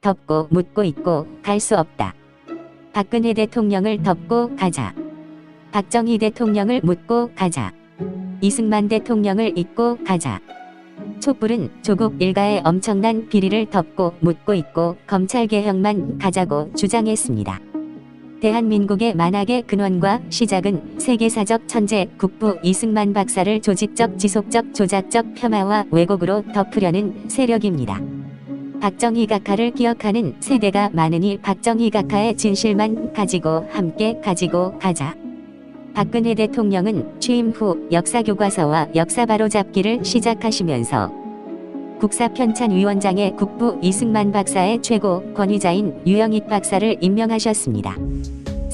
덮고 묻고 있고 갈 수 없다. 박근혜 대통령을 덮고 가자. 박정희 대통령을 묻고 가자. 이승만 대통령을 잊고 가자. 촛불은 조국 일가의 엄청난 비리를 덮고 묻고 있고 검찰개혁만 가자고 주장했습니다. 대한민국의 만악의 근원과 시작은 세계사적 천재 국부 이승만 박사를 조직적 지속적 조작적 폄하와 왜곡으로 덮으려는 세력입니다. 박정희 각하를 기억하는 세대가 많으니 박정희 각하의 진실만 가지고 함께 가지고 가자. 박근혜 대통령은 취임 후 역사교과서와 역사 바로잡기를 시작하시면서 국사편찬위원장에 국부 이승만 박사의 최고 권위자인 유영익 박사를 임명하셨습니다.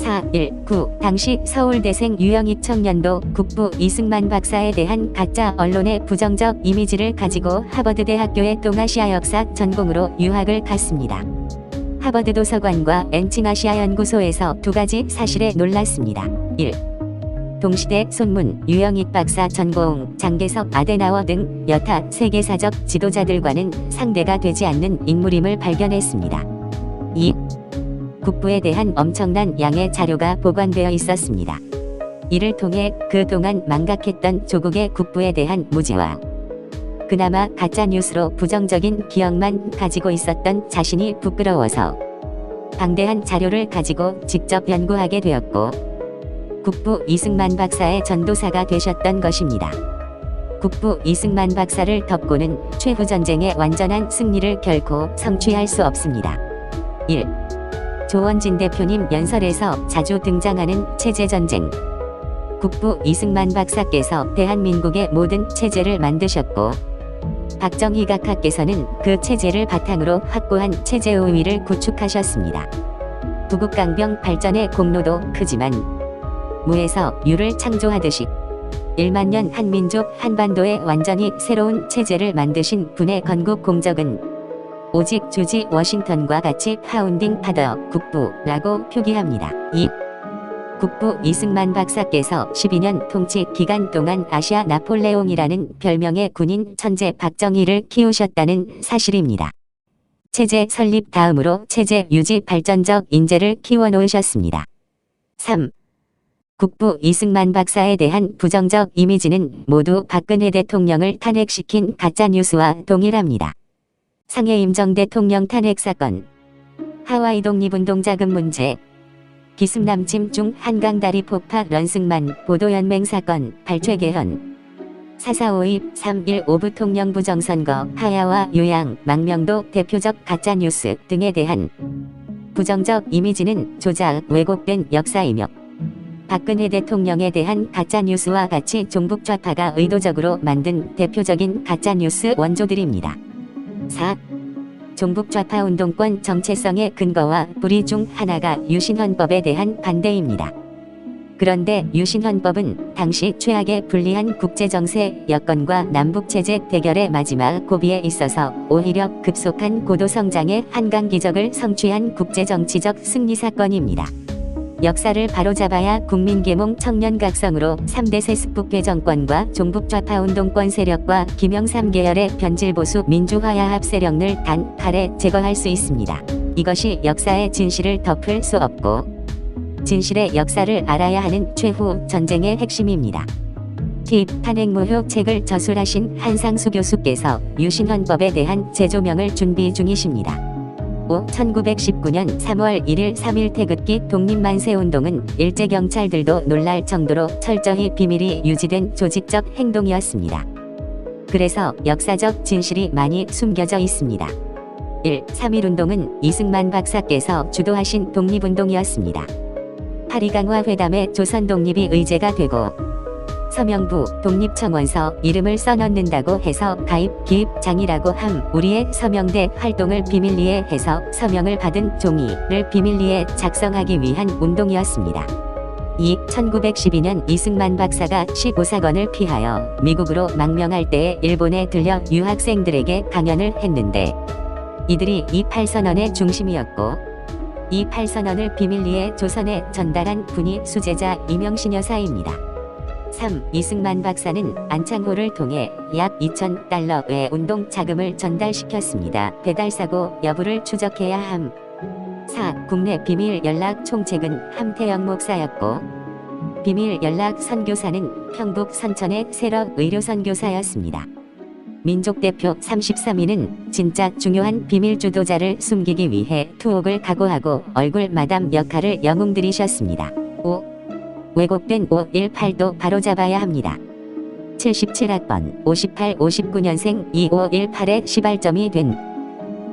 4.19 당시 서울대생 유영익 청년도 국부 이승만 박사에 대한 가짜 언론의 부정적 이미지를 가지고 하버드대학교의 동아시아 역사 전공으로 유학을 갔습니다. 하버드 도서관과 엔칭아시아 연구소에서 두 가지 사실에 놀랐습니다. 1. 동시대 손문, 유영익 박사 전공, 장개석 아데나워 등 여타 세계사적 지도자들과는 상대가 되지 않는 인물임을 발견했습니다. 2. 국부에 대한 엄청난 양의 자료가 보관되어 있었습니다. 이를 통해 그동안 망각했던 조국의 국부에 대한 무지와 그나마 가짜뉴스로 부정적인 기억만 가지고 있었던 자신이 부끄러워서 방대한 자료를 가지고 직접 연구하게 되었고 국부 이승만 박사의 전도사가 되셨던 것입니다. 국부 이승만 박사를 덮고는 최후전쟁의 완전한 승리를 결코 성취할 수 없습니다. 1. 조원진 대표님 연설에서 자주 등장하는 체제전쟁. 국부 이승만 박사께서 대한민국의 모든 체제를 만드셨고 박정희 각하께서는 그 체제를 바탕으로 확고한 체제 우위를 구축하셨습니다. 부국강병 발전의 공로도 크지만 무에서 유를 창조하듯이 1만 년 한민족 한반도에 완전히 새로운 체제를 만드신 분의 건국 공적은 오직 조지 워싱턴과 같이 파운딩 파더 국부라고 표기합니다. 2. 국부 이승만 박사께서 12년 통치 기간 동안 아시아 나폴레옹이라는 별명의 군인 천재 박정희를 키우셨다는 사실입니다. 체제 설립 다음으로 체제 유지 발전적 인재를 키워놓으셨습니다. 3. 국부 이승만 박사에 대한 부정적 이미지는 모두 박근혜 대통령을 탄핵시킨 가짜뉴스와 동일합니다. 상해임정 대통령 탄핵 사건, 하와이 독립운동 자금 문제, 기습남침 중 한강다리 폭파 런승만 보도연맹 사건, 발췌개헌, 4.4.5.2 3.1.5 부통령 부정선거, 하야와 요양, 망명도 대표적 가짜뉴스 등에 대한 부정적 이미지는 조작, 왜곡된 역사이며 박근혜 대통령에 대한 가짜뉴스와 같이 종북좌파가 의도적으로 만든 대표적인 가짜뉴스 원조들입니다. 4. 종북좌파 운동권 정체성의 근거와 뿌리 중 하나가 유신헌법에 대한 반대입니다. 그런데 유신헌법은 당시 최악의 불리한 국제정세 여건과 남북체제 대결의 마지막 고비에 있어서 오히려 급속한 고도성장의 한강기적을 성취한 국제정치적 승리사건입니다. 역사를 바로잡아야 국민계몽 청년각성으로 3대 세습국회 정권과 종북좌파 운동권 세력과 김영삼 계열의 변질보수 민주화야합 세력을 단 칼에 제거할 수 있습니다. 이것이 역사의 진실을 덮을 수 없고 진실의 역사를 알아야 하는 최후 전쟁의 핵심입니다. 팁 탄핵무효 책을 저술하신 한상수 교수께서 유신헌법에 대한 재조명을 준비 중이십니다. 5. 1919년 3월 1일 3.1 태극기 독립만세운동은 일제경찰들도 놀랄 정도로 철저히 비밀이 유지된 조직적 행동이었습니다. 그래서 역사적 진실이 많이 숨겨져 있습니다. 1. 3.1운동은 이승만 박사께서 주도하신 독립운동이었습니다. 파리강화 회담에 조선 독립이 의제가 되고 서명부 독립청원서 이름을 써넣는다고 해서 가입 기입장이라고 함 우리의 서명대 활동을 비밀리에 해서 서명을 받은 종이를 비밀리에 작성하기 위한 운동이었습니다. 2. 1912년 이승만 박사가 15사건을 피하여 미국으로 망명할 때에 일본에 들려 유학생들에게 강연을 했는데 이들이 이 8선언의 중심이었고 이 8선언을 비밀리에 조선에 전달한 분이 수제자 이명신 여사입니다. 3. 이승만 박사는 안창호를 통해 약 2,000달러의 운동 자금을 전달시켰습니다. 배달사고 여부를 추적해야 함. 4. 국내 비밀 연락 총책은 함태영 목사였고 비밀 연락 선교사는 평북 선천의 세럽 의료 선교사였습니다. 민족 대표 33인은 진짜 중요한 비밀 주도자를 숨기기 위해 투옥을 각오하고 얼굴 마담 역할을 영웅들이셨습니다. 5. 왜곡된 518도 바로잡아야 합니다. 77학번 58-59년생 2518의 시발점이 된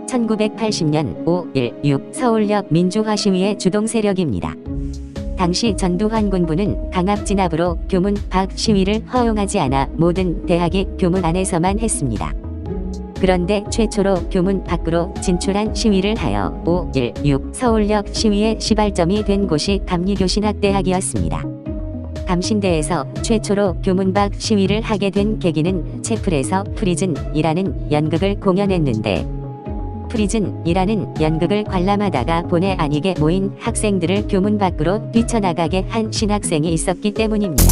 1980년 5.16 서울역 민주화 시위의 주동 세력입니다. 당시 전두환 군부는 강압 진압으로 교문 밖 시위를 허용하지 않아 모든 대학이 교문 안에서만 했습니다. 그런데 최초로 교문 밖으로 진출한 시위를 하여 5.16 서울역 시위의 시발점이 된 곳이 감리교신학대학이었습니다. 감신대에서 최초로 교문 밖 시위를 하게 된 계기는 채플에서 프리즌이라는 연극을 공연했는데 프리즌이라는 연극을 관람하다가 본의 아니게 모인 학생들을 교문 밖으로 뛰쳐나가게 한 신학생이 있었기 때문입니다.